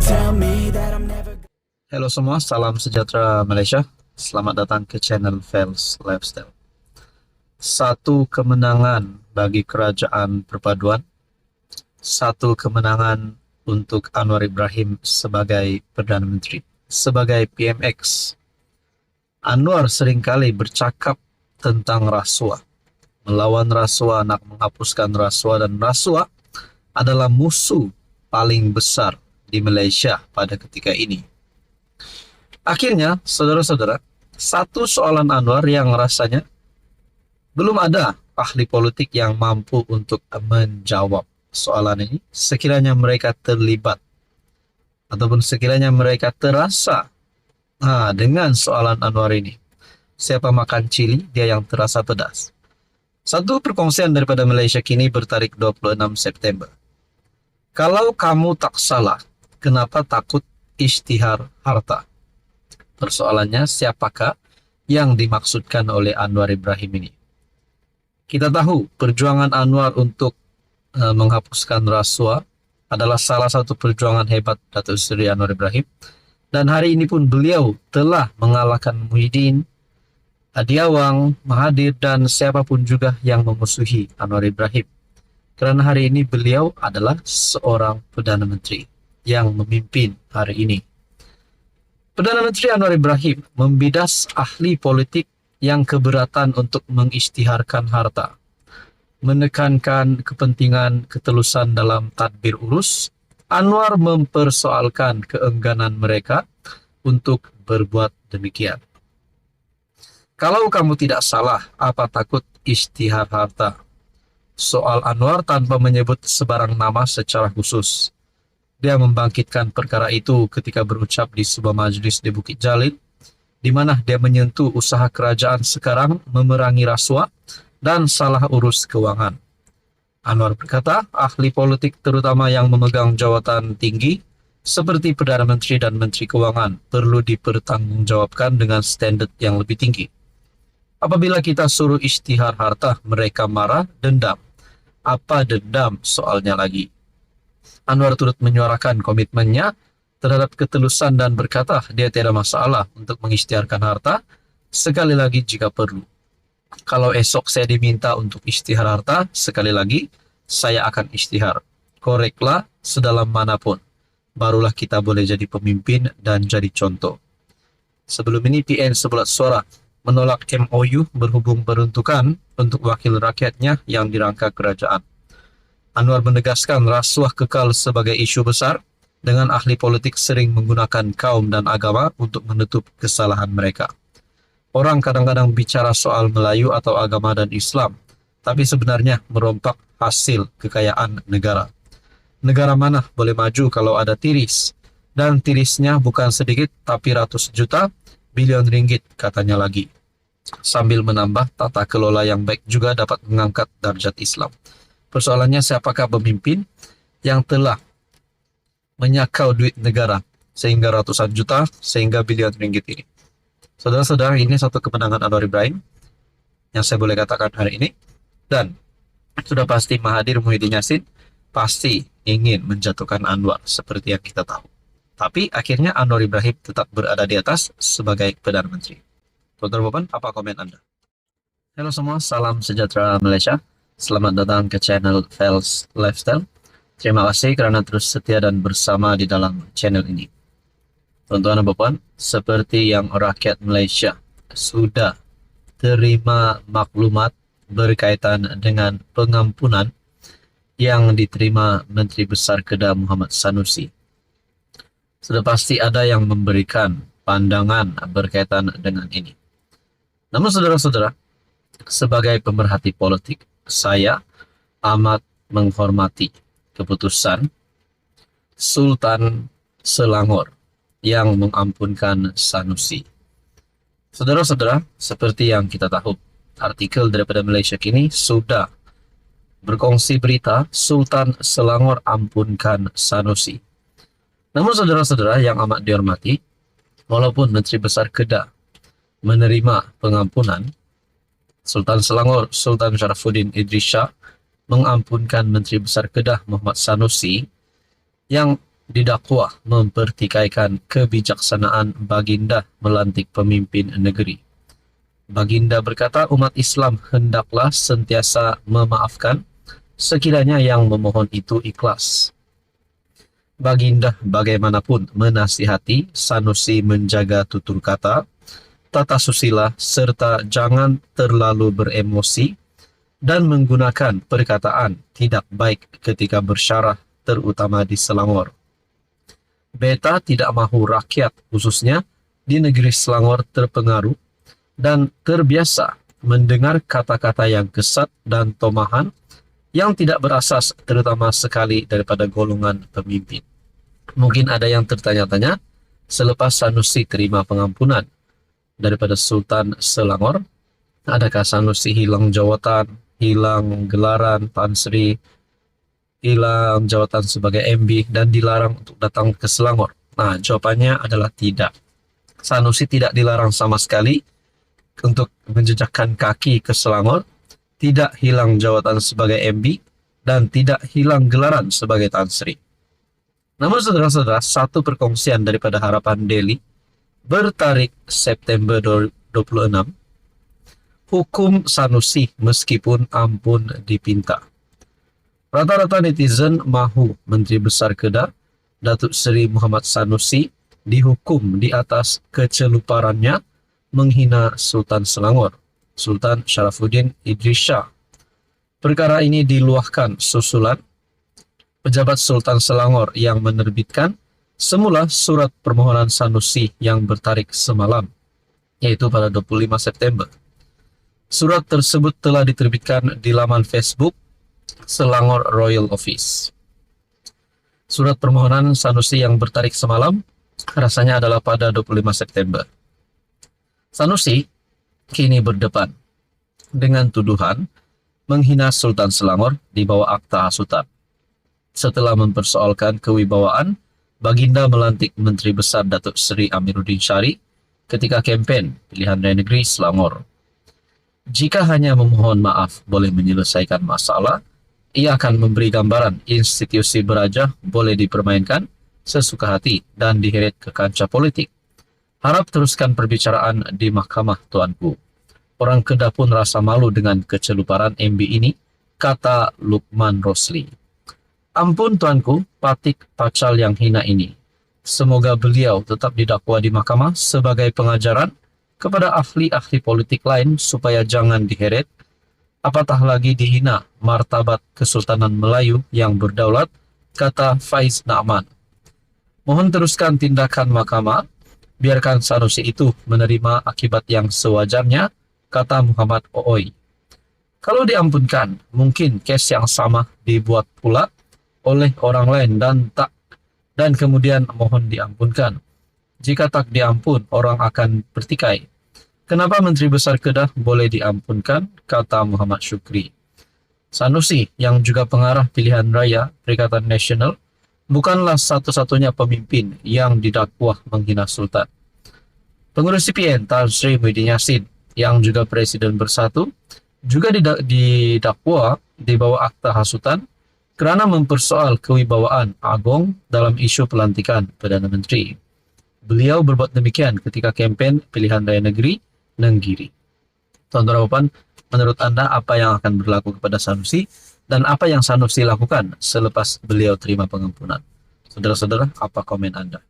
tell me that I'm never. Halo semua, salam sejahtera Malaysia. Selamat datang ke channel Fels Lifestyle. Satu kemenangan bagi kerajaan perpaduan, satu kemenangan untuk Anwar Ibrahim sebagai Perdana Menteri, sebagai PMX. Anwar seringkali bercakap tentang rasuah, melawan rasuah, nak menghapuskan rasuah, dan rasuah adalah musuh paling besar di Malaysia pada ketika ini. Akhirnya, saudara-saudara, satu soalan Anwar yang rasanya belum ada ahli politik yang mampu untuk menjawab soalan ini sekiranya mereka terlibat ataupun sekiranya mereka terasa dengan soalan Anwar ini. Siapa makan cili, dia yang terasa pedas. Satu perkongsian daripada Malaysia Kini bertarik 26 September. Kalau kamu tak salah, kenapa takut isytihar harta? Persoalannya, siapakah yang dimaksudkan oleh Anwar Ibrahim ini? Kita tahu perjuangan Anwar untuk menghapuskan rasuah adalah salah satu perjuangan hebat Datuk Seri Anwar Ibrahim. Dan hari ini pun beliau telah mengalahkan Muhyiddin, Hadi Awang, Mahathir, dan siapapun juga yang memusuhi Anwar Ibrahim. Kerana hari ini beliau adalah seorang Perdana Menteri yang memimpin hari ini. Perdana Menteri Anwar Ibrahim membidas ahli politik yang keberatan untuk mengisytiharkan harta, menekankan kepentingan ketelusan dalam tadbir urus. Anwar mempersoalkan keengganan mereka untuk berbuat demikian. Kalau kamu tidak salah, apa takut isytihar harta? Soal Anwar tanpa menyebut sebarang nama secara khusus. Dia membangkitkan perkara itu ketika berucap di sebuah majlis di Bukit Jalil, di mana dia menyentuh usaha kerajaan sekarang memerangi rasuah dan salah urus keuangan. Anwar berkata, ahli politik terutama yang memegang jawatan tinggi seperti Perdana Menteri dan Menteri Keuangan perlu dipertanggungjawabkan dengan standard yang lebih tinggi. Apabila kita suruh isytihar harta, mereka marah, dendam. Apa dendam soalnya lagi? Anwar turut menyuarakan komitmennya terhadap ketelusan dan berkata dia tidak masalah untuk mengisytiharkan harta sekali lagi jika perlu. Kalau esok saya diminta untuk isytihar harta, sekali lagi saya akan isytihar. Koreklah sedalam manapun. Barulah kita boleh jadi pemimpin dan jadi contoh. Sebelum ini PN Sebulat Suara menolak MOU berhubung peruntukan untuk wakil rakyatnya yang dirangka kerajaan. Anwar menegaskan rasuah kekal sebagai isu besar dengan ahli politik sering menggunakan kaum dan agama untuk menutup kesalahan mereka. Orang kadang-kadang bicara soal Melayu atau agama dan Islam, tapi sebenarnya merompak hasil kekayaan negara. Negara mana boleh maju kalau ada tiris? Dan tirisnya bukan sedikit tapi ratus juta, bilion ringgit katanya lagi. Sambil menambah, tata kelola yang baik juga dapat mengangkat darjat Islam. Persoalannya, siapakah pemimpin yang telah menyakau duit negara sehingga ratusan juta, sehingga bilion ringgit ini? Saudara-saudara, ini satu kemenangan Anwar Ibrahim yang saya boleh katakan hari ini. Dan sudah pasti Mahathir Muhyiddin Yassin pasti ingin menjatuhkan Anwar seperti yang kita tahu. Tapi akhirnya Anwar Ibrahim tetap berada di atas sebagai Perdana Menteri. Tuan-tuan, apa komen Anda? Halo semua, salam sejahtera Malaysia. Selamat datang ke channel Fels Lifestyle. Terima kasih kerana terus setia dan bersama di dalam channel ini. Tuan-tuan dan puan, seperti yang rakyat Malaysia sudah terima maklumat berkaitan dengan pengampunan yang diterima Menteri Besar Kedah Muhammad Sanusi. Sudah pasti ada yang memberikan pandangan berkaitan dengan ini. Namun saudara-saudara, sebagai pemerhati politik, saya amat menghormati keputusan Sultan Selangor yang mengampunkan Sanusi. Saudara-saudara, seperti yang kita tahu, artikel daripada Malaysia Kini sudah berkongsi berita Sultan Selangor ampunkan Sanusi. Namun saudara-saudara yang amat dihormati, walaupun Menteri Besar Kedah menerima pengampunan, Sultan Selangor, Sultan Sharafuddin Idris Shah mengampunkan Menteri Besar Kedah Muhammad Sanusi yang didakwa mempertikaikan kebijaksanaan Baginda melantik pemimpin negeri. Baginda berkata umat Islam hendaklah sentiasa memaafkan sekiranya yang memohon itu ikhlas. Baginda bagaimanapun menasihati Sanusi menjaga tutur kata, tata susila, serta jangan terlalu beremosi dan menggunakan perkataan tidak baik ketika bersyarah, terutama di Selangor. Beta tidak mahu rakyat, khususnya di negeri Selangor, terpengaruh dan terbiasa mendengar kata-kata yang kesat dan tomahan yang tidak berasas, terutama sekali daripada golongan pemimpin. Mungkin ada yang tertanya-tanya, selepas Sanusi terima pengampunan daripada Sultan Selangor, adakah Sanusi hilang jawatan, hilang gelaran Tan Sri, hilang jawatan sebagai MB, dan dilarang untuk datang ke Selangor? Nah, jawabannya adalah tidak. Sanusi tidak dilarang sama sekali untuk menjejakkan kaki ke Selangor, tidak hilang jawatan sebagai MB, dan tidak hilang gelaran sebagai Tan Sri. Namun saudara-saudara, satu perkongsian daripada Harapan Daily bertarik September 26, hukum Sanusi meskipun ampun dipinta. Rata-rata netizen mahu Menteri Besar Kedah, Datuk Seri Muhammad Sanusi, dihukum di atas keceluparannya menghina Sultan Selangor, Sultan Sharafuddin Idris Shah. Perkara ini diluahkan susulan pejabat Sultan Selangor yang menerbitkan semula surat permohonan Sanusi yang bertarik semalam, yaitu pada 25 September. Surat tersebut telah diterbitkan di laman Facebook Selangor Royal Office. Surat permohonan Sanusi yang bertarik semalam rasanya adalah pada 25 September. Sanusi kini berdepan dengan tuduhan menghina Sultan Selangor di bawah akta hasutan. Setelah mempersoalkan kewibawaan Baginda melantik Menteri Besar Datuk Seri Amiruddin Syari ketika kempen pilihan raya negeri Selangor. Jika hanya memohon maaf boleh menyelesaikan masalah, ia akan memberi gambaran institusi beraja boleh dipermainkan sesuka hati dan diheret ke kancah politik. Harap teruskan perbicaraan di mahkamah, tuanku. Orang Kedah pun rasa malu dengan keceluparan MB ini, kata Lukman Rosli. Ampun tuanku, patik pacal yang hina ini. Semoga beliau tetap didakwa di mahkamah sebagai pengajaran kepada ahli-ahli politik lain supaya jangan diheret, apatah lagi dihina martabat Kesultanan Melayu yang berdaulat, kata Faiz Na'man. Mohon teruskan tindakan mahkamah, biarkan Sanusi itu menerima akibat yang sewajarnya, kata Muhammad Ooi. Kalau diampunkan, mungkin kes yang sama dibuat pula oleh orang lain dan kemudian mohon diampunkan. Jika tak diampun, orang akan bertikai. Kenapa Menteri Besar Kedah boleh diampunkan, kata Muhammad Syukri. Sanusi yang juga pengarah pilihan raya Perikatan Nasional bukanlah satu-satunya pemimpin yang didakwa menghina Sultan. Pengurus CPN Tan Sri Muhyiddin Yassin yang juga Presiden Bersatu juga didakwa di bawah akta hasutan kerana mempersoal kewibawaan Agong dalam isu pelantikan Perdana Menteri. Beliau berbuat demikian ketika kempen pilihan raya negeri Nenggiri. Tuan-tuan dan puan, menurut anda apa yang akan berlaku kepada Sanusi dan apa yang Sanusi lakukan selepas beliau terima pengampunan? Saudara-saudara, apa komen anda?